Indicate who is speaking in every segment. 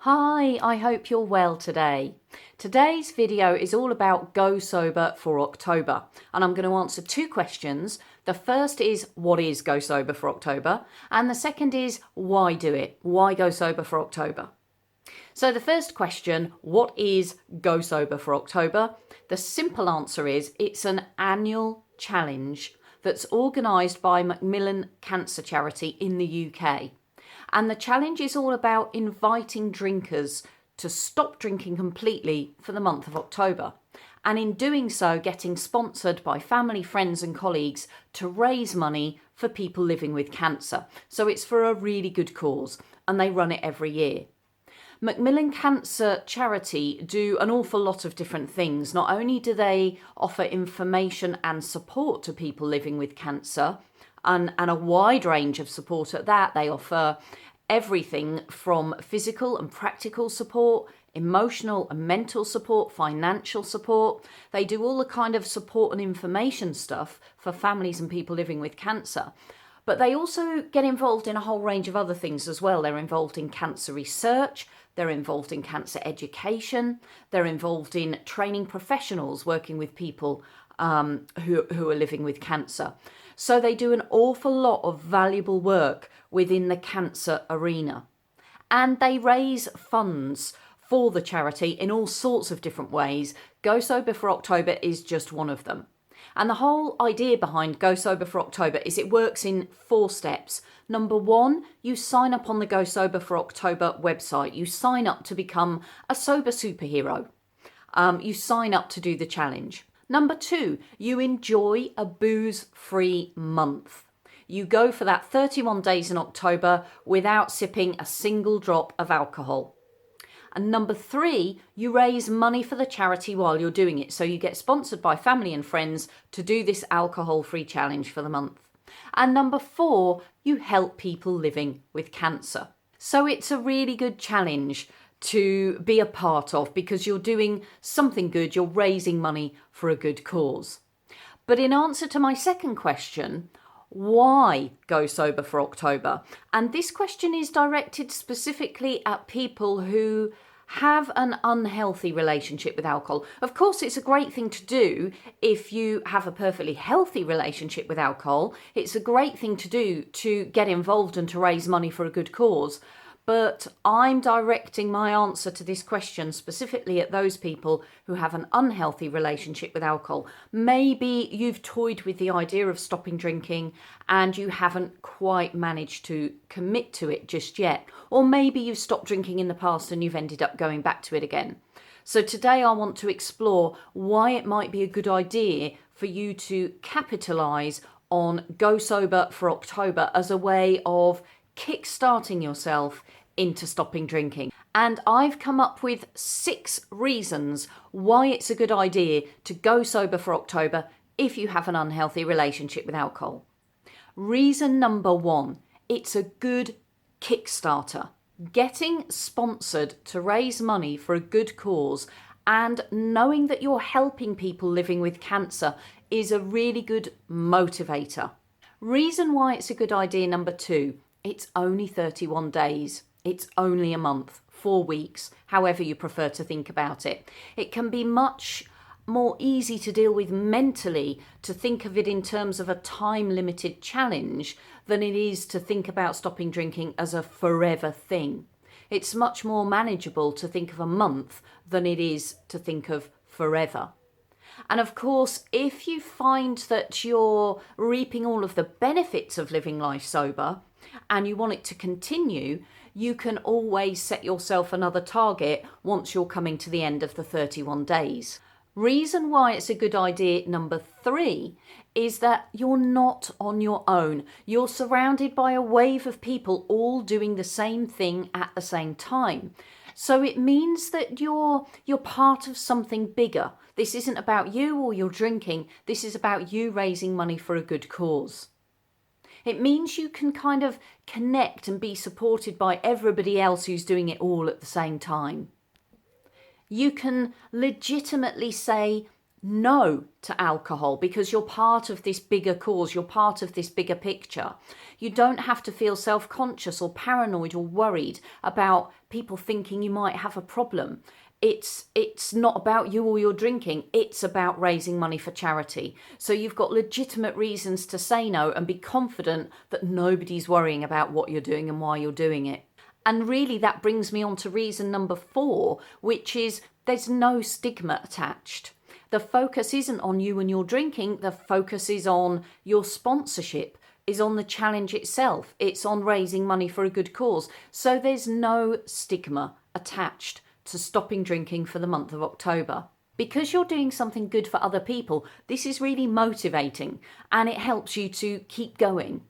Speaker 1: Hi, I hope you're well today. Today's video is all about Go Sober for October, and I'm going to answer two questions. The first is, what is Go Sober for October? And the second is, why do it? Why Go Sober for October? So the first question, what is Go Sober for October? The simple answer is, it's an annual challenge that's organised by Macmillan Cancer Charity in the UK. And the challenge is all about inviting drinkers to stop drinking completely for the month of October. And in doing so, getting sponsored by family, friends and colleagues to raise money for people living with cancer. So it's for a really good cause, and they run it every year. Macmillan Cancer Charity do an awful lot of different things. Not only do they offer information and support to people living with cancer, and a wide range of support at that. They offer everything from physical and practical support, emotional and mental support, financial support. They do all the kind of support and information stuff for families and people living with cancer. But they also get involved in a whole range of other things as well. They're involved in cancer research, they're involved in cancer education, they're involved in training professionals working with people who are living with cancer. So they do an awful lot of valuable work within the cancer arena. And they raise funds for the charity in all sorts of different ways. Go Sober for October is just one of them. And the whole idea behind Go Sober for October is it works in 4 steps. Number 1, you sign up on the Go Sober for October website. You sign up to become a sober superhero. You sign up to do the challenge. Number 2, you enjoy a booze-free month. You go for that 31 days in October without sipping a single drop of alcohol. And number 3, you raise money for the charity while you're doing it. So you get sponsored by family and friends to do this alcohol-free challenge for the month. And number 4, you help people living with cancer. So it's a really good challenge to be a part of because you're doing something good, you're raising money for a good cause. But in answer to my second question, why Go Sober for October? And this question is directed specifically at people who have an unhealthy relationship with alcohol. Of course, it's a great thing to do if you have a perfectly healthy relationship with alcohol. It's a great thing to do to get involved and to raise money for a good cause. But I'm directing my answer to this question specifically at those people who have an unhealthy relationship with alcohol. Maybe you've toyed with the idea of stopping drinking and you haven't quite managed to commit to it just yet. Or maybe you've stopped drinking in the past and you've ended up going back to it again. So today I want to explore why it might be a good idea for you to capitalise on Go Sober for October as a way of kickstarting yourself into stopping drinking. And I've come up with 6 reasons why it's a good idea to go sober for October if you have an unhealthy relationship with alcohol. Reason number 1, it's a good kickstarter. Getting sponsored to raise money for a good cause and knowing that you're helping people living with cancer is a really good motivator. Reason why it's a good idea number 2, it's only 31 days. It's only a month, 4 weeks, however you prefer to think about it. It can be much more easy to deal with mentally to think of it in terms of a time-limited challenge than it is to think about stopping drinking as a forever thing. It's much more manageable to think of a month than it is to think of forever. And of course, if you find that you're reaping all of the benefits of living life sober and you want it to continue, you can always set yourself another target once you're coming to the end of the 31 days. Reason why it's a good idea number 3 is that you're not on your own. You're surrounded by a wave of people all doing the same thing at the same time. So it means that you're part of something bigger. This isn't about you or your drinking. This is about you raising money for a good cause. It means you can kind of connect and be supported by everybody else who's doing it all at the same time. You can legitimately say no to alcohol because you're part of this bigger cause, you're part of this bigger picture. You don't have to feel self-conscious or paranoid or worried about people thinking you might have a problem. It's not about you or your drinking, it's about raising money for charity. So you've got legitimate reasons to say no and be confident that nobody's worrying about what you're doing and why you're doing it. And really that brings me on to reason number 4, which is there's no stigma attached. The focus isn't on you and your drinking, the focus is on your sponsorship, is on the challenge itself. It's on raising money for a good cause. So there's no stigma attached to stopping drinking for the month of October. Because you're doing something good for other people, this is really motivating and it helps you to keep going.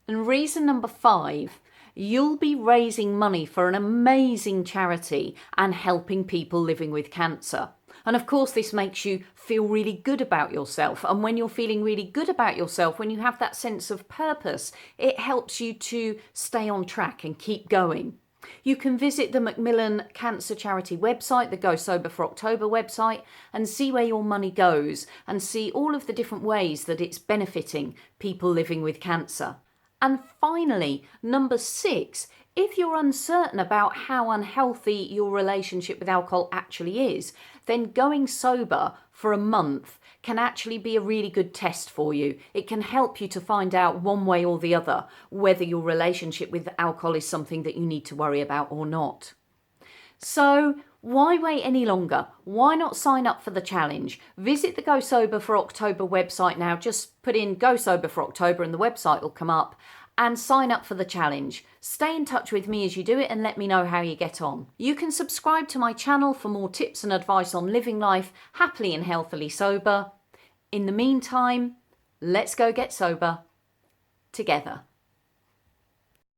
Speaker 1: And reason number 5, you'll be raising money for an amazing charity and helping people living with cancer. And of course, this makes you feel really good about yourself. And when you're feeling really good about yourself, when you have that sense of purpose, it helps you to stay on track and keep going. You can visit the Macmillan Cancer Charity website, the Go Sober for October website, and see where your money goes and see all of the different ways that it's benefiting people living with cancer. And finally, number 6, if you're uncertain about how unhealthy your relationship with alcohol actually is, then going sober for a month can actually be a really good test for you. It can help you to find out one way or the other whether your relationship with alcohol is something that you need to worry about or not. So why wait any longer? Why not sign up for the challenge? Visit the Go Sober for October website now. Just put in Go Sober for October and the website will come up, and sign up for the challenge. Stay in touch with me as you do it and let me know how you get on. You can subscribe to my channel for more tips and advice on living life happily and healthily sober. In the meantime, let's go get sober together.